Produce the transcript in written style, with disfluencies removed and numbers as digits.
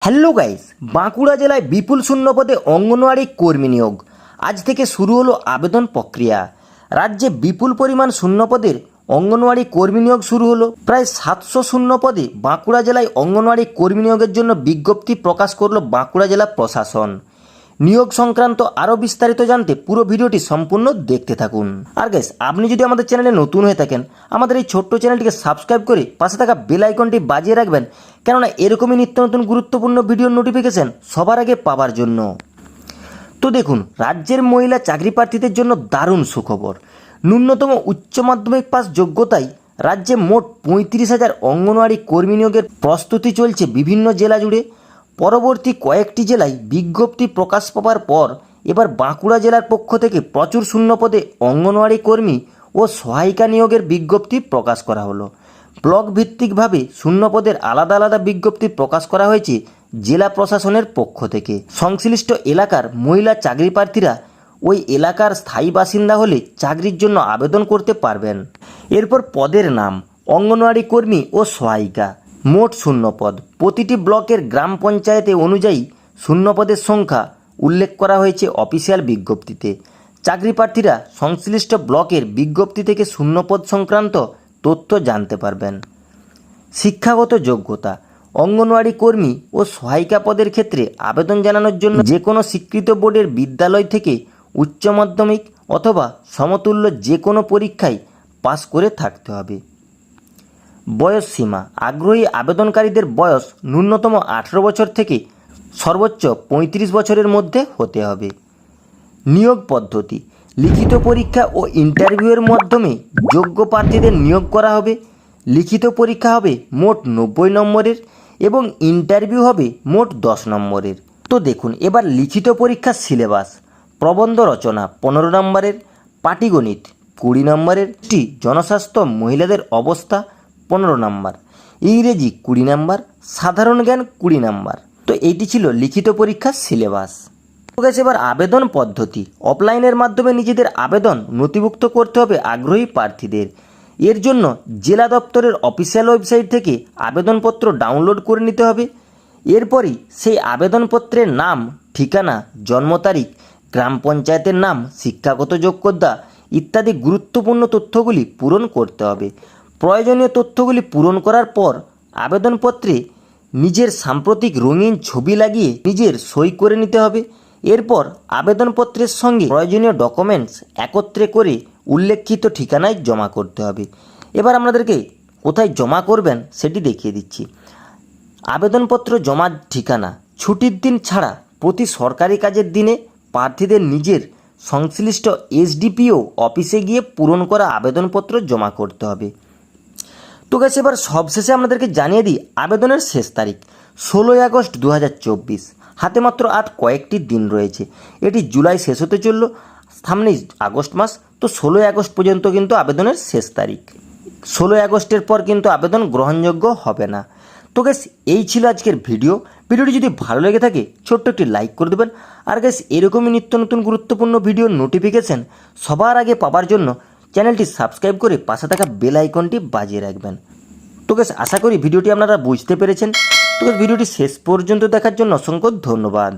Hello guys, Bankura জেলায় বিপুল শূন্য পদে অঙ্গনওয়াড়ি কর্মী নিয়োগ। আজ থেকে শুরু হলো আবেদন প্রক্রিয়া। রাজ্যে বিপুল পরিমাণ শূন্য পদের অঙ্গনওয়াড়ি কর্মী নিয়োগ শুরু হলো। প্রায় 700 শূন্য পদে বাঁকুড়া জেলায় অঙ্গনওয়াড়ি কর্মী নিয়োগের জন্য বিজ্ঞপ্তি প্রকাশ করলো বাঁকুড়া জেলা প্রশাসন। নিয়োগ সংক্রান্ত আরও বিস্তারিত জানতে পুরো ভিডিওটি সম্পূর্ণ দেখতে থাকুন। আর গাইস, আপনি যদি আমাদের চ্যানেলে নতুন হয়ে থাকেন, আমাদের এই ছোট্ট চ্যানেলটিকে সাবস্ক্রাইব করে পাশে থাকা বেল আইকনটি বাজিয়ে রাখবেন, কেননা এরকমই নিত্য নতুন গুরুত্বপূর্ণ ভিডিওর নোটিফিকেশন সবার আগে পাওয়ার জন্য। তো দেখুন, রাজ্যের মহিলা চাকরি প্রার্থীদের জন্য দারুণ সুখবর। ন্যূনতম উচ্চ মাধ্যমিক পাস যোগ্যতায় রাজ্যে মোট 35,000 অঙ্গনওয়াড়ি কর্মী নিয়োগের প্রস্তুতি চলছে বিভিন্ন জেলা জুড়ে। পরবর্তী কয়েকটি জেলায় বিজ্ঞপ্তি প্রকাশ পাওয়ার পর এবার বাঁকুড়া জেলার পক্ষ থেকে প্রচুর শূন্য পদে অঙ্গনওয়াড়ি কর্মী ও সহায়িকা নিয়োগের বিজ্ঞপ্তি প্রকাশ করা হলো। ব্লক ভিত্তিকভাবে শূন্য পদের আলাদা আলাদা বিজ্ঞপ্তি প্রকাশ করা হয়েছে জেলা প্রশাসনের পক্ষ থেকে। সংশ্লিষ্ট এলাকার মহিলা চাকরি প্রার্থীরা ওই এলাকার স্থায়ী বাসিন্দা হলে চাকরির জন্য আবেদন করতে পারবেন। এরপর পদের নাম অঙ্গনওয়াড়ি কর্মী ও সহায়িকা। মোট শূন্য পদ প্রতিটি ব্লকের গ্রাম পঞ্চায়েতে অনুযায়ী শূন্য পদের সংখ্যা উল্লেখ করা হয়েছে অফিসিয়াল বিজ্ঞপ্তিতে। চাকরি প্রার্থীরা সংশ্লিষ্ট ব্লকের বিজ্ঞপ্তি থেকে শূন্যপদ সংক্রান্ত তথ্য জানতে পারবেন। শিক্ষাগত যোগ্যতা অঙ্গনওয়াড়ি কর্মী ও সহায়িকা পদের ক্ষেত্রে আবেদন জানানোর জন্য যে কোনো স্বীকৃত বোর্ডের বিদ্যালয় থেকে উচ্চ মাধ্যমিক অথবা সমতুল্য যে কোনো পরীক্ষায় পাশ করে থাকতে হবে। বয়স সীমা আগ্রহী আবেদনকারীদের বয়স ন্যূনতম 18 বছর থেকে সর্বোচ্চ 35 বছরের মধ্যে হতে হবে। নিয়োগ পদ্ধতি লিখিত পরীক্ষা ও ইন্টারভিউয়ের মাধ্যমে যোগ্য প্রার্থীদের নিয়োগ করা হবে। লিখিত পরীক্ষা হবে মোট 90 নম্বরের এবং ইন্টারভিউ হবে মোট 10 নম্বরের। তো দেখুন, এবার লিখিত পরীক্ষার সিলেবাস প্রবন্ধ রচনা 15 নম্বরের, পাটিগণিত 20 নম্বরের, জনস্বাস্থ্য মহিলাদের অবস্থা 15 নম্বর, ইংরেজি 20 নম্বর, সাধারণ জ্ঞান 20 নম্বর। তো এইটি ছিল লিখিত পরীক্ষার সিলেবাস। এবার আবেদন পদ্ধতি অফলাইনের মাধ্যমে নিজেদের আবেদন নথিভুক্ত করতে হবে আগ্রহী প্রার্থীদের। এর জন্য জেলা দপ্তরের অফিসিয়াল ওয়েবসাইট থেকে আবেদনপত্র ডাউনলোড করে নিতে হবে। এরপরই সেই আবেদনপত্রের নাম, ঠিকানা, জন্ম তারিখ, গ্রাম পঞ্চায়েতের নাম, শিক্ষাগত যোগ্যতা ইত্যাদি গুরুত্বপূর্ণ তথ্যগুলি পূরণ করতে হবে। প্রয়োজনীয় তথ্যগুলি পূরণ করার পর আবেদনপত্রে নিজের সাম্প্রতিক রঙিন ছবি লাগিয়ে নিজের সই করে নিতে হবে। এরপর আবেদনপত্রের সঙ্গে প্রয়োজনীয় ডকুমেন্টস একত্রে করে উল্লেখিত ঠিকানায় জমা করতে হবে। এবার আপনাদেরকে কোথায় জমা করবেন সেটি দেখিয়ে দিচ্ছি। আবেদনপত্র জমার ঠিকানা ছুটির দিন ছাড়া প্রতি সরকারি কাজের দিনে প্রার্থীদের নিজের সংশ্লিষ্ট এসডিপিও অফিসে গিয়ে পূরণ করা আবেদনপত্র জমা করতে হবে। তো গাইস, এবার সবশেষে আপনাদেরকে জানিয়ে দিই আবেদনের শেষ তারিখ 16 আগস্ট 2024। হাতে মাত্র আর কয়েকটি দিন রয়েছে। এটি জুলাই শেষ হতে চলল, সামনেই আগস্ট মাস। তো 16 আগস্ট পর্যন্ত কিন্তু আবেদনের শেষ তারিখ। 16 আগস্টের পর কিন্তু আবেদন গ্রহণযোগ্য হবে না। তো গাইস, এই ছিল আজকের ভিডিওটি যদি ভালো লেগে থাকে ছোট্ট একটি লাইক করে দেবেন। আর গাইস, এরকমই নিত্য নতুন গুরুত্বপূর্ণ ভিডিওর নোটিফিকেশন সবার আগে পাওয়ার জন্য চ্যানেলটি সাবস্ক্রাইব করে পাশে থাকা বেল আইকনটি বাজিয়ে রাখবেন। তো গাইস, আশা করি ভিডিওটি আপনারা বুঝতে পেরেছেন। তো গাইস, ভিডিওটি শেষ পর্যন্ত দেখার জন্য অসংখ্য ধন্যবাদ।